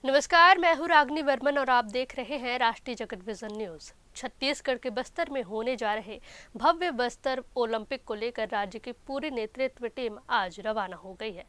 नमस्कार, मैं हूँ रागनी वर्मन और आप देख रहे हैं राष्ट्रीय जगत विजन न्यूज। छत्तीसगढ़ के बस्तर में होने जा रहे भव्य बस्तर ओलंपिक को लेकर राज्य की पूरी नेतृत्व टीम आज रवाना हो गई है।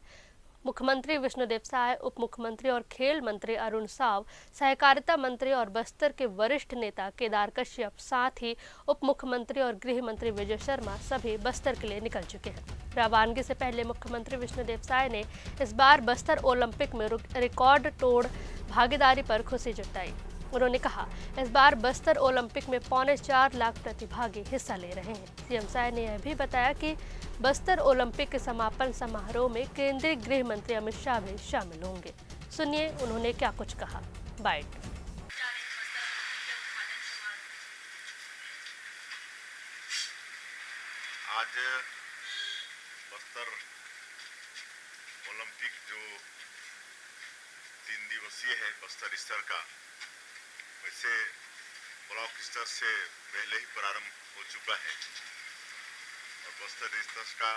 मुख्यमंत्री विष्णुदेव साय, उप मुख्यमंत्री और खेल मंत्री अरुण साव, सहकारिता मंत्री और बस्तर के वरिष्ठ नेता केदार कश्यप, साथ ही उप मुख्यमंत्री और गृह मंत्री विजय शर्मा सभी बस्तर के लिए निकल चुके हैं। रवानगी से पहले मुख्यमंत्री विष्णुदेव साय ने इस बार बस्तर ओलंपिक में रिकॉर्ड तोड़ भागीदारी पर खुशी जताई। उन्होंने कहा, इस बार बस्तर ओलंपिक में 4.25 लाख प्रतिभागी हिस्सा ले रहे हैं। सीएम साय ने यह भी बताया कि बस्तर ओलंपिक के समापन समारोह में केंद्रीय गृह मंत्री अमित शाह भी शामिल होंगे। सुनिए उन्होंने क्या कुछ कहा। बाइट। आज बस्तर ओलंपिक जो 3 दिवसीय है बस्तर स्तर का, वैसे ब्लॉक स्तर से पहले ही प्रारंभ हो चुका है और बस्तर स्तर का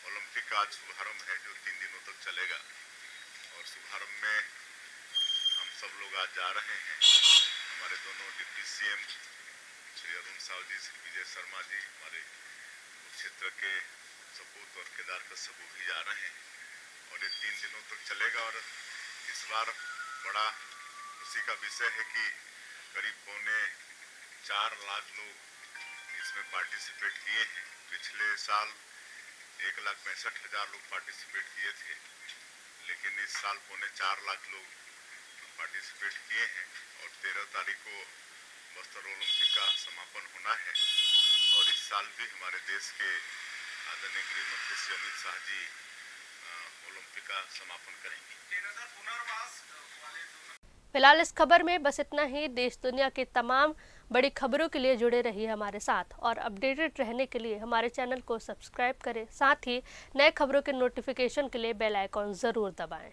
ओलंपिक का आज शुभारंभ है जो 3 दिनों तक चलेगा। और शुभारंभ में हम सब लोग आज जा रहे हैं। हमारे दोनों डिप्टी सीएम श्री अरुण साव जी, श्री विजय शर्मा जी, हमारे क्षेत्र के सपूत और केदार कश्यप भी जा रहे हैं और ये 3 दिनों तक चलेगा। और इस बार बड़ा खुशी का विषय है कि करीब 4.25 लाख लोग इसमें पार्टिसिपेट किए हैं। पिछले साल 1,65,000 लोग पार्टिसिपेट किए थे, लेकिन इस साल 4.25 लाख लोग पार्टिसिपेट किए हैं और 13 तारीख को बस्तर ओलंपिक का समापन होना है। और इस साल भी हमारे देश के आदरणीय गृह मंत्री श्री अमित शाह जी ओलंपिक का समापन करेंगे। फिलहाल इस खबर में बस इतना ही। देश दुनिया की तमाम बड़ी खबरों के लिए जुड़े रहिए हमारे साथ और अपडेटेड रहने के लिए हमारे चैनल को सब्सक्राइब करें। साथ ही नए खबरों के नोटिफिकेशन के लिए बेल आइकॉन जरूर दबाएं।